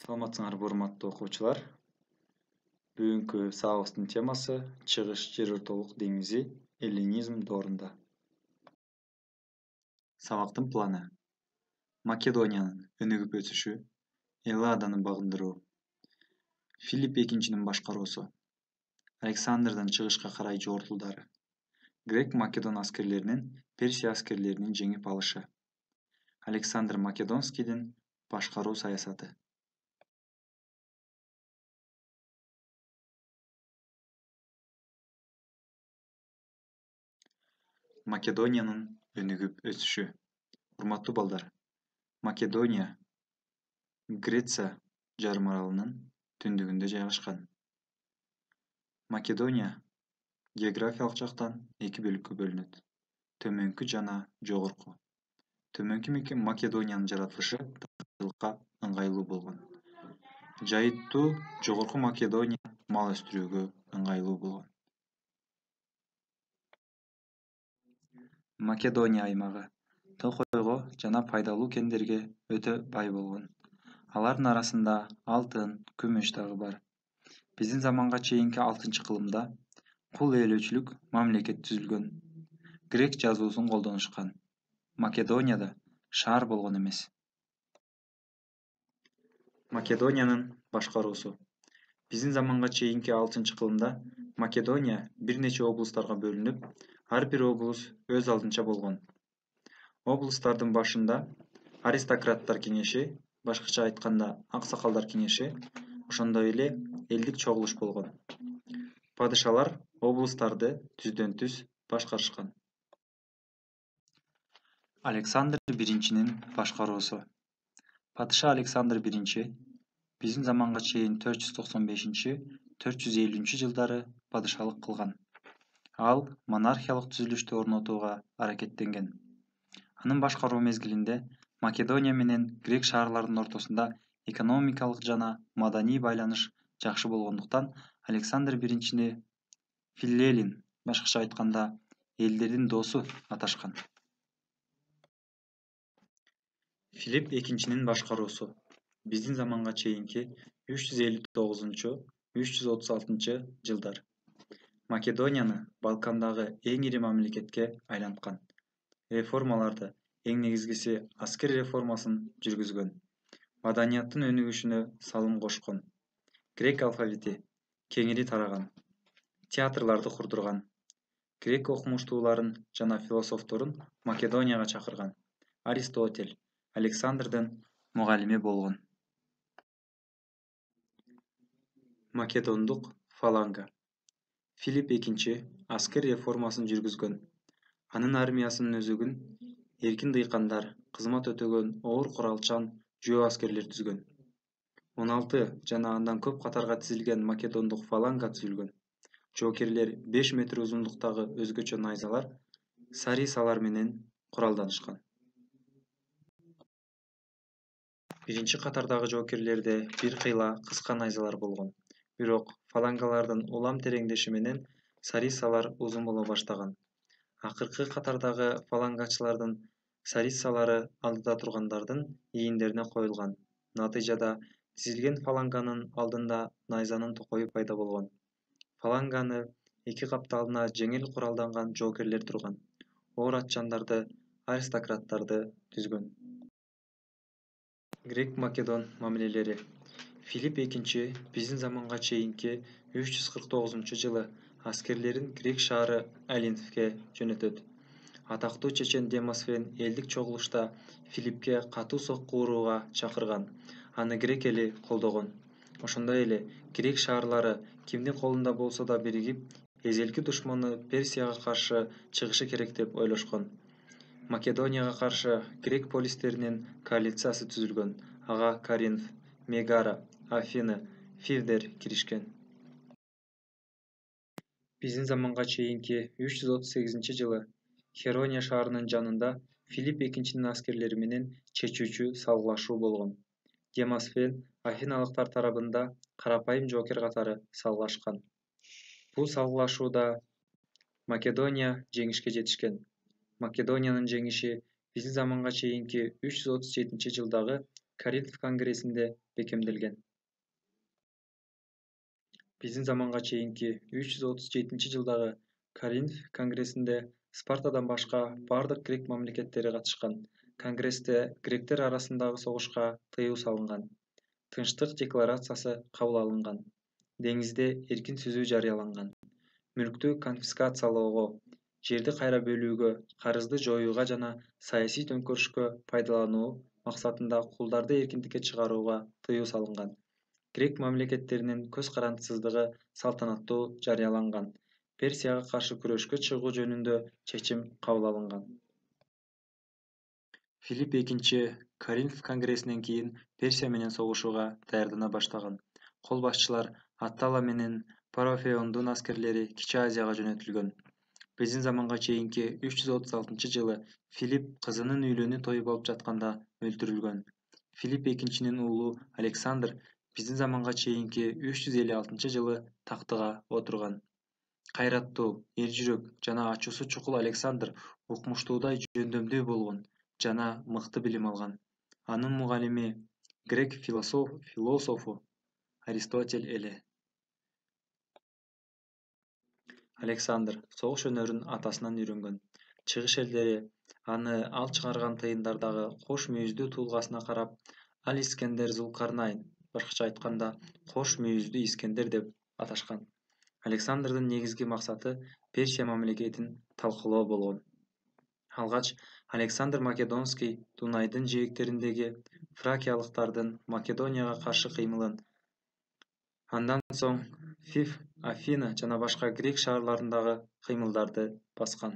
Саламатсыңарбы урматтуу окуучулар. Бүгүнкү сабактын темасы чыгыш Жер ортолук деңизи эллинизм доорунда. Сабактын планы: Македониянын өнүгүп өсүшү, Элладаны багындыруу, Филипп экинчинин башкаруусу, Александрдын чыгышка карай жортулдары, грек-македон аскерлеринин Персия аскерлерин жеңип алышы, Александр Македонскийдин башкаруу саясаты. Македониянын өнүгүп өсүшү. Урматтуу балдар, Македония Греция жарым аралынын түндүгүндө жайгашкан. Македония географиялык жактан эки бөлүккө бөлүнөт: төмөнкү жана жогорку. Төмөнкү Македониянын жаратылышы тыгынчылыкка ыңгайлуу болгон. Жайыттуу жогорку Македония мал өстүрүүгө ыңгайлуу болгон. Македония аймагы токойго жана пайдалуу кендерге өтө бай болгон. Алардын арасында алтын, күмүш дагы бар. Биздин заманга чейинки 6-кылымда кул ээлөөчүлүк мамлекет түзүлгөн. Грек жазуусун колдонушкан. Македонияда шаар болгон эмес. Македониянын башкаруусу. Биздин заманга чейинки 6-кылымда Македония бир нече облустарга бөлүнүп, ар бир облус өз алдынча болгон. Облустардын башында аристократтар кеңеши, башкача айтканда аксакалдар кеңеши, ошондой эле элдик чогулуш болгон. Падышалар облустарды түздөн-түз башкарышкан. Александр биринчинин башкаруусу. Падыша Александр биринчи биздин заманга чейин 495-450 жылдары падышалык кылган. Ал монархиялык түзүлүштү орнотууга аракеттенген. Анын башкаруу мезгилинде Македония менен грек шаарларынын ортосунда экономикалык жана маданий байланыш жакшы болгондуктан Александр биринчини Филлелин, башкача айтканда элдердин досу аташкан. Филипп экинчинин башкаруусу. Биздин заманга чейинки 359-336 жылдар. Македонияны Балкандагы эң ири мамлекетке айланткан. Реформаларды, эң негизгиси аскер реформасын жүргүзгөн. Маданияттын өнүгүшүнө салым кошкон. Грек алфавити кеңири тараган. Театрларды курдурган. Грек окумуштууларын жана философторун Македонияга чакырган. Аристотель, Александрдын мугалими болгон. Македондук фаланга. Филипп экинчи аскер реформасын жүргүзгөн. Анын армиясынын өзөгүн эркин дыйкандар, кызмат өтөгөн оор куралчан жөө аскерлер түзгөн. 16 жана андан көп катарга тизилген македондук фаланга түзүлгөн. Жоокерлер 5 метр узундуктагы өзгөчө найзалар, сарисалар менен куралданышкан. Биринчи катардагы жоокерлерде бир кыйла кыска найзалар болгон. Бирок фалангалардын улам тереңдеши менен сарисалар узун боло баштаган. Акыркы катардагы фалангачылардын сарисалары алдыда тургандардын ийиндерине коюлган. Натыйжада тизилген фаланганын алдында найзанын токою пайда болгон. Фаланганы эки капталына жеңил куралданган жоокерлер турган. Оор атчандарды, аристократтарды түзгөн. Грек-македон мамилелери. Филипп экинчи биздин заманга чейинки 349 жылы аскерлерин грек шаары Алинфке жөнөтөт. Атактуу чечен Демосфен элдик чогулушта Филиппке катуу сокку урууга чакырган. Аны грек эли колдогон. Ошондой эле грек шаарлары кимдин колунда болсо да биригип, эзелки душманы Персияга каршы чыгышы керек деп ойлошкон. Македонияга каршы грек полистеринин коалициясы түзүлгөн. Ага Коринф, Мегара, Афины, Фивдер киришкен. Биздин заманга чейинки 338 жылы Херония шаарынын жанында Филипп экинчинин аскерлери менен чечүүчү салгылашуу болгон. Демосфен афиналыктар тарабында карапайым жоокер катары салгылашкан. Бул салгылашууда Македония жеңишке жетишкен. Македониянын жеңиши биздин заманга чейинки 337 жылдагы Коринф конгрессинде бекемделген. Биздин заманга чейинки 337-жылдагы Коринф конгрессинде Спартадан башка бардык грек мамлекеттери катышкан. Конгрессте гректер арасындагы согушка тыюу салынган. Тынчтык декларациясы кабыл алынган. Деңизде эркин сүзүү жарыяланган. Мүлктү конфискациялоого, жерди кайра бөлүүгө, карызды жоюуга жана саясий төңкөрүшкө пайдалануу максатында кулдарды эркиндикке чыгарууга тыюу салынган. Грек мамлекеттеринин көз карандысыздыгы салтанаттуу жарыяланган. Персияга каршы күрөшкө чыгуу жөнүндө чечим кабыл алынган. Филипп экинчи Коринф конгрессинен кийин Персия менен согушууга даярдана баштаган. Кол башчылар Аттала менен Парфеондун аскерлери Кичи Азияга жөнөтүлгөн. Биздин заманга чейинки 336-жылы Филипп кызынын үйлөнүү тою болуп жатканда өлтүрүлгөн. Филипп экинчинин уулу Александр биздин заманга чейинки 356-жылы тактыга отурган. Кайраттуу, эл жүрөк жана ачуусу чукул Александр укмуштуудай жөндөмдүү болгон жана мыкты билим алган. Анын мугалими грек философу Аристотель эле. Александр согуш өнөрүн атасынан үйрөнгөн. Чыгыш элдери аны ал чыгарган тыйындардагы кош мүйүздүү туулгасына карап, ал Искендер Зулкарнайн, башкача айтканда, кош мүйүздүү Искендер деп аташкан. Александрдын негизги максаты Персия мамлекетин талкалоо болгон. Алгач Александр Македонский Дунайдын жээктериндеги фракиялыктардын Македонияга каршы кыймылын, андан соң Фиф, Афина жана башка грек шаарларындагы кыймылдарды баскан.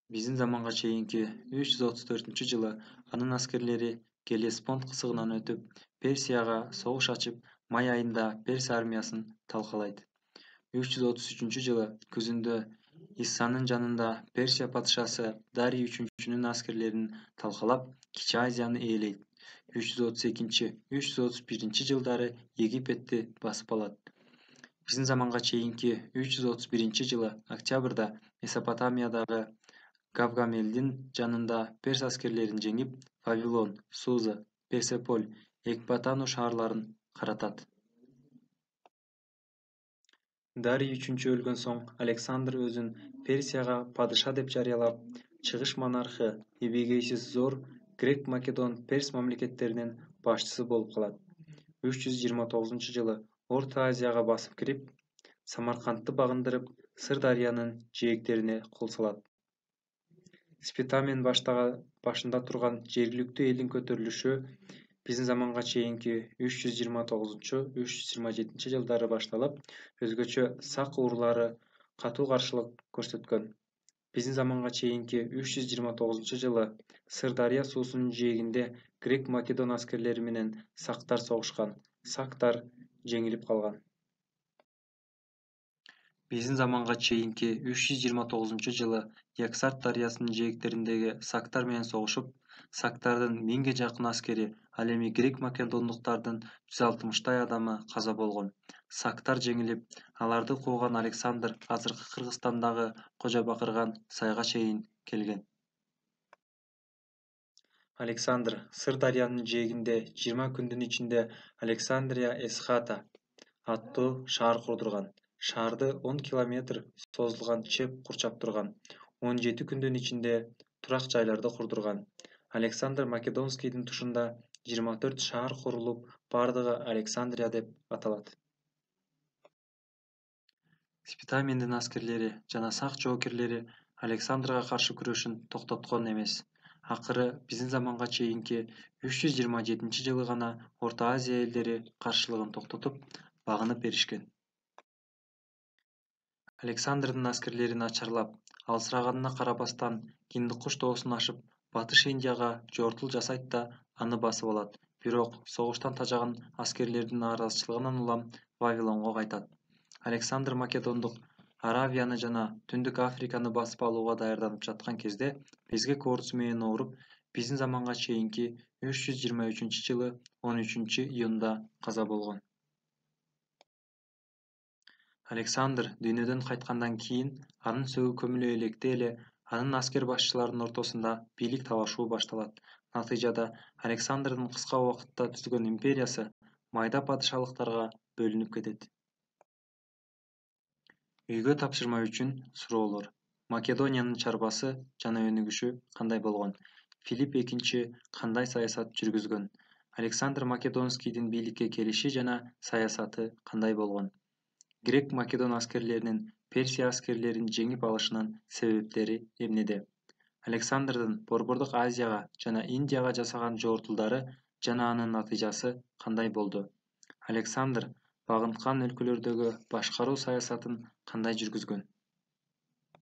Биздин заманга чейинки 334-жылы анын аскерлери Геллеспонд кысыгынан өтүп, Персияга согуш ачып, май айында Перс армиясын талкалайт. 333-жылы күзүндө Иссанын жанында Персия падышасы Дарий үчүнчүнүн аскерлерин талкалап, Кичи Азияны ээлейт. 332-331-жылдары Египетти басып алат. Биздин заманга чейинки 331-жылы октябрда Месопотамиядагы Гавгамелдин жанында Перс аскерлерин жеңип, Вавилон, Суза, Персеполь, Экбатану шаарларын каратат. Дарий үчүнчү өлгөн соң Александр өзүн Персияга падыша деп жарыялап, чыгыш монархы эбегейсиз зор грек Македон Перс мамлекеттеринин башчысы болуп калат. 329-жылы Орто Азияга басып кирип, Самаркандты багындырып, Сырдарыянын жээктерине кол салат. Спитамен башында турган жергиликтүү элдин көтөрүлүшү биздин заманга чейинки 329-327 жылдары башталып, өзгөчө сак урлары катуу каршылык көрсөткөн. Биздин заманга чейинки 329-жылы Сырдарыя суусунун жээгинде грек Македон аскерлери менен сактар согушкан. Сактар жеңилип калган. Биздин заманга чейинки 329-жылы Яксарт дарыясынын жээктериндеги сактар менен согушуп, сактардын 1000ге жакын аскери, ал эми грек македондуктардын 160 адамы каза болгон. Сактар жеңилип, аларды кууган Александр азыркы Кыргызстандагы Кожо Бакырган сайга чейин келген. Александр Сырдарыянын жээгинде 20 күндүн ичинде Александрия Эсхата аттуу шаар курдурган. Шаарды 10 километр созулган чеп курчап турган. 17 күндүн ичинде турак жайларды курдурган. Александр Македонскийдин тушунда 24 шаар курулуп, бардыгы Александрия деп аталат. Спитамендин аскерлери жана сак жоокерлери Александрга каршы күрөшүн токтоткон эмес. Акыры биздин заманга чейинки 327-жылы гана Орто Азия элдери каршылыгын токтотуп, багынып беришкен. Александрдын аскерлери начарлап, алсыраганына карабастан Гиндикуш тоосун ашып, Батыш Индияга жортул жасайт да аны басып алат. Бирок согуштан тажаган аскерлердин нааразычылыгынан улам Вавилонго кайтат. Александр Македондук Аравияны жана Түндүк Африканы басып алууга даярданып жаткан кезде безгек оорусу менен ооруп, биздин заманга чейинки 323-жылы 13-июнда каза болгон. Александр дүйнөдөн кайткандан кийин анын сөгү көмүлө электе эле анын аскер башчыларынын ортосунда бийлик талашуу башталат. Натыйжада Александрдын кыска убакытта түзгөн империясы майда падышалыктарга бөлүнүп кетет. Үйгө тапшырма үчүн суроолор. Македониянын чарбасы жана өнүгүшү кандай болгон? Филипп экинчи кандай саясат жүргүзгөн? Александр Македонскийдин бийликке келиши жана саясаты кандай болгон? Грек-македон аскерлеринин Персия аскерлерин жеңип алышынын себептери эмнеде? Александрдын Борбордук Азияга жана Индияга жасаган жортулдары жана анын натыйжасы кандай болду? Александр багынткан өлкөлөрдөгү башкаруу саясатын кандай жүргүзгөн?